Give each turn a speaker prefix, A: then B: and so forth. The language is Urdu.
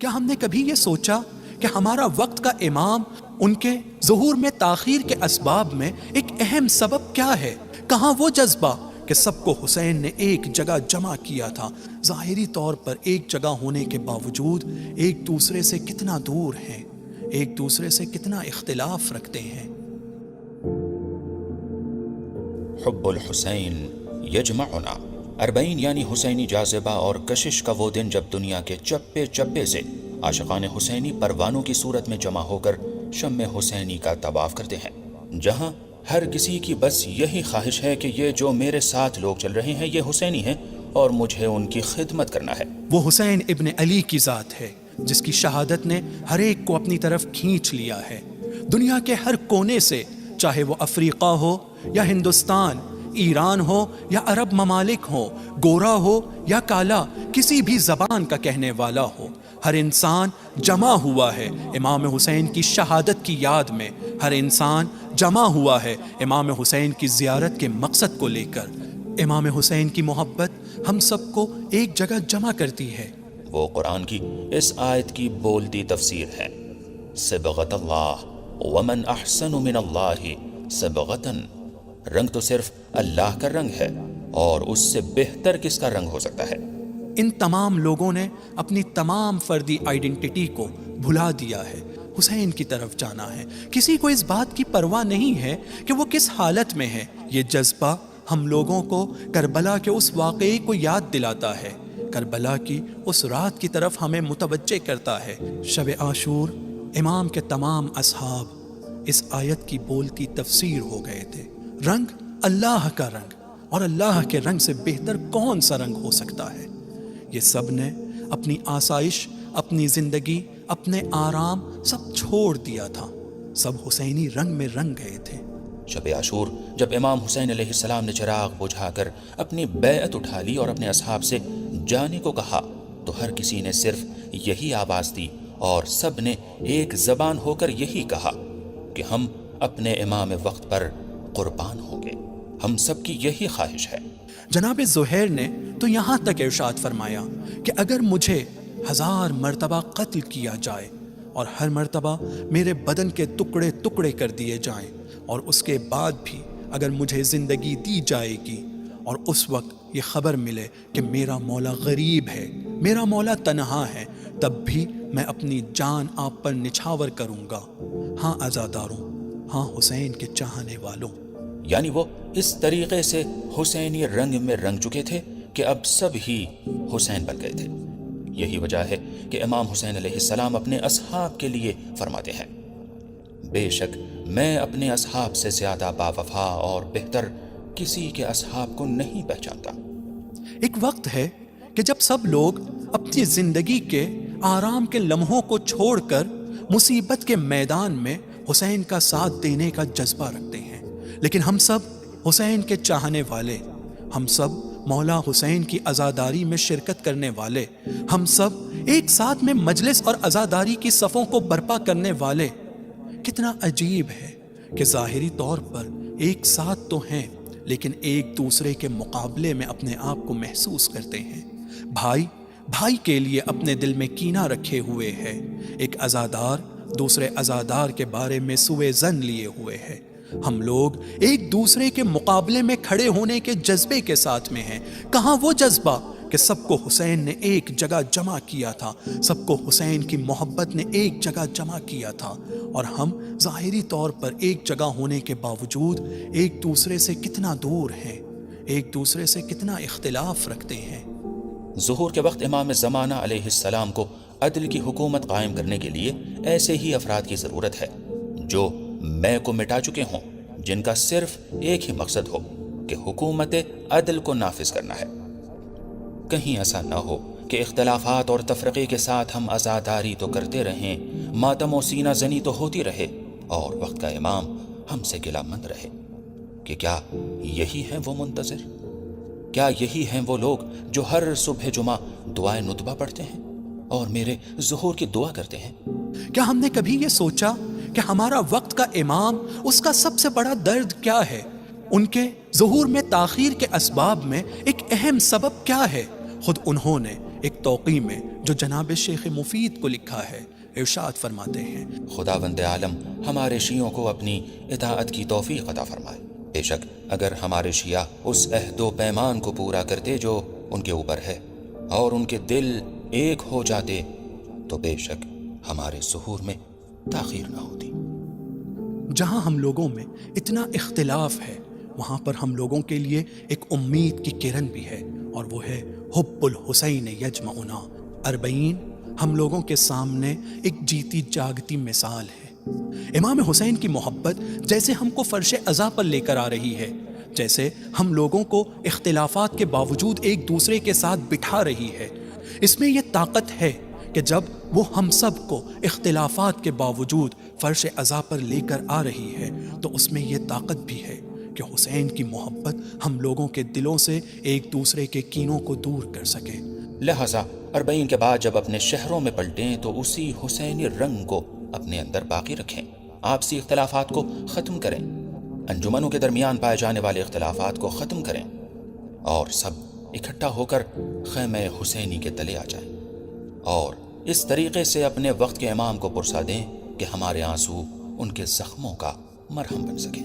A: کیا ہم نے کبھی یہ سوچا کہ ہمارا وقت کا امام ان کے ظہور میں تاخیر کے اسباب میں ایک اہم سبب کیا ہے؟ کہاں وہ جذبہ کہ سب کو حسین نے ایک جگہ جمع کیا تھا؟ ظاہری طور پر ایک جگہ ہونے کے باوجود ایک دوسرے سے کتنا دور ہیں، ایک دوسرے سے کتنا اختلاف رکھتے ہیں۔
B: حب الحسین یجمعنا 40 یعنی حسینی جاذبہ اور کشش کا وہ دن جب دنیا کے چپے چپے سے عاشقان حسینی پروانوں کی صورت میں جمع ہو کر شمع حسینی کا طواف کرتے ہیں، جہاں ہر کسی کی بس یہی خواہش ہے کہ یہ جو میرے ساتھ لوگ چل رہے ہیں یہ حسینی ہیں اور مجھے ان کی خدمت کرنا ہے۔
A: وہ حسین ابن علی کی ذات ہے جس کی شہادت نے ہر ایک کو اپنی طرف کھینچ لیا ہے۔ دنیا کے ہر کونے سے، چاہے وہ افریقہ ہو یا ہندوستان، ایران ہو یا عرب ممالک ہو، گورا ہو یا کالا، کسی بھی زبان کا کہنے والا ہو، ہر انسان جمع ہوا ہے امام حسین کی شہادت کی یاد میں۔ ہر انسان جمع ہوا ہے امام حسین کی زیارت کے مقصد کو لے کر۔ امام حسین کی محبت ہم سب کو ایک جگہ جمع کرتی ہے۔
B: وہ قرآن کی اس آیت کی بولتی تفسیر ہے، صبغۃ اللہ ومن احسن من اللہ صبغۃ، رنگ تو صرف اللہ کا رنگ ہے اور اس سے بہتر کس کا رنگ ہو سکتا ہے؟
A: ان تمام لوگوں نے اپنی تمام فردی آئیڈینٹی کو بھلا دیا ہے، حسین کی طرف جانا ہے۔ کسی کو اس بات کی پرواہ نہیں ہے کہ وہ کس حالت میں ہے۔ یہ جذبہ ہم لوگوں کو کربلا کے اس واقعے کو یاد دلاتا ہے، کربلا کی اس رات کی طرف ہمیں متوجہ کرتا ہے۔ شب عاشور امام کے تمام اصحاب اس آیت کی بولتی تفسیر ہو گئے تھے۔ رنگ اللہ کا رنگ، اور اللہ کے رنگ سے بہتر کون سا رنگ ہو سکتا ہے؟ یہ سب نے اپنی آسائش، اپنی زندگی، اپنے آرام سب چھوڑ دیا تھا، سب حسینی رنگ میں رنگ گئے تھے۔
B: شب عاشور جب امام حسین علیہ السلام نے چراغ بجھا کر اپنی بیعت اٹھا لی اور اپنے اصحاب سے جانے کو کہا تو ہر کسی نے صرف یہی آواز دی اور سب نے ایک زبان ہو کر یہی کہا کہ ہم اپنے امام وقت پر قربان ہو گئے۔ ہم سب کی یہی خواہش ہے۔
A: جناب زہیر نے تو یہاں تک ارشاد فرمایا کہ اگر مجھے 1000 مرتبہ قتل کیا جائے اور ہر مرتبہ میرے بدن کے ٹکڑے ٹکڑے کر دیے جائیں، اور اس کے بعد بھی اگر مجھے زندگی دی جائے گی اور اس وقت یہ خبر ملے کہ میرا مولا غریب ہے، میرا مولا تنہا ہے، تب بھی میں اپنی جان آپ پر نچھاور کروں گا۔ ہاں عزاداروں، ہاں حسین کے چاہنے والوں۔
B: یعنی وہ اس طریقے سے حسینی رنگ میں رنگ چکے تھے کہ اب سب ہی حسین بن گئے تھے۔ یہی وجہ ہے کہ امام حسین علیہ السلام اپنے اصحاب کے لیے فرماتے ہیں، بے شک میں اپنے اصحاب سے زیادہ باوفا اور بہتر کسی کے اصحاب کو نہیں پہچانتا۔
A: ایک وقت ہے کہ جب سب لوگ اپنی زندگی کے آرام کے لمحوں کو چھوڑ کر مصیبت کے میدان میں حسین کا ساتھ دینے کا جذبہ رکھتے ہیں، لیکن ہم سب حسین کے چاہنے والے، ہم سب مولا حسین کی عزاداری میں شرکت کرنے والے، ہم سب ایک ساتھ میں مجلس اور عزاداری کی صفوں کو برپا کرنے والے۔ کتنا عجیب ہے کہ ظاہری طور پر ایک ساتھ تو ہیں لیکن ایک دوسرے کے مقابلے میں اپنے آپ کو محسوس کرتے ہیں۔ بھائی کے لیے اپنے دل میں کینہ رکھے ہوئے ہے، ایک عزادار دوسرے عزادار کے بارے میں سوء ظن لیے ہوئے ہے۔ ہم لوگ ایک دوسرے کے مقابلے میں کھڑے ہونے کے جذبے کے ساتھ میں ہیں۔ کہاں وہ جذبہ کہ سب کو حسین نے ایک جگہ جمع کیا تھا، سب کو حسین کی محبت نے ایک جگہ جمع کیا تھا، اور ہم ظاہری طور پر ایک جگہ ہونے کے باوجود ایک دوسرے سے کتنا دور ہیں، ایک دوسرے سے کتنا اختلاف رکھتے ہیں۔
B: ظہور کے وقت امام زمانہ علیہ السلام کو عدل کی حکومت قائم کرنے کے لیے ایسے ہی افراد کی ضرورت ہے جو میں کو مٹا چکے ہوں، جن کا صرف ایک ہی مقصد ہو کہ حکومت عدل کو نافذ کرنا ہے۔ کہیں ایسا نہ ہو کہ اختلافات اور تفرقے کے ساتھ ہم عزاداری تو کرتے رہیں، ماتم و سینہ زنی تو ہوتی رہے، اور وقت کا امام ہم سے گلہ مند رہے کہ کیا یہی ہیں وہ منتظر؟ کیا یہی ہیں وہ لوگ جو ہر صبح جمعہ دعائے ندبہ پڑھتے ہیں اور میرے ظہور کی دعا کرتے ہیں؟
A: کیا ہم نے کبھی یہ سوچا کہ ہمارا وقت کا امام، اس کا سب سے بڑا درد کیا ہے؟ ان کے ظہور میں تاخیر کے اسباب میں ایک اہم سبب کیا ہے؟ خود انہوں نے ایک توقیع میں جو جناب شیخ مفید کو لکھا ہے ارشاد فرماتے ہیں،
B: خداوند عالم ہمارے شیعوں کو اپنی اطاعت کی توفیق عطا فرمائے۔ بے شک اگر ہمارے شیعہ اس عہد و پیمان کو پورا کرتے جو ان کے اوپر ہے اور ان کے دل ایک ہو جاتے تو بے شک ہمارے ظہور میں تاخیر نہ ہوتی۔
A: جہاں ہم لوگوں میں اتنا اختلاف ہے وہاں پر ہم لوگوں کے لیے ایک امید کی کرن بھی ہے، اور وہ ہے حب الحسین یجمعنا۔ 40 ہم لوگوں کے سامنے ایک جیتی جاگتی مثال ہے۔ امام حسین کی محبت جیسے ہم کو فرش عزا پر لے کر آ رہی ہے، جیسے ہم لوگوں کو اختلافات کے باوجود ایک دوسرے کے ساتھ بٹھا رہی ہے، اس میں یہ طاقت ہے کہ جب وہ ہم سب کو اختلافات کے باوجود فرش عزا پر لے کر آ رہی ہے تو اس میں یہ طاقت بھی ہے کہ حسین کی محبت ہم لوگوں کے دلوں سے ایک دوسرے کے کینوں کو دور کر سکے۔
B: لہذا 40 کے بعد جب اپنے شہروں میں پلٹیں تو اسی حسینی رنگ کو اپنے اندر باقی رکھیں، آپسی اختلافات کو ختم کریں، انجمنوں کے درمیان پائے جانے والے اختلافات کو ختم کریں اور سب اکٹھا ہو کر خیمہ حسینی کے تلے آ جائیں اور اس طریقے سے اپنے وقت کے امام کو پرسا دیں کہ ہمارے آنسو ان کے زخموں کا مرہم بن سکیں۔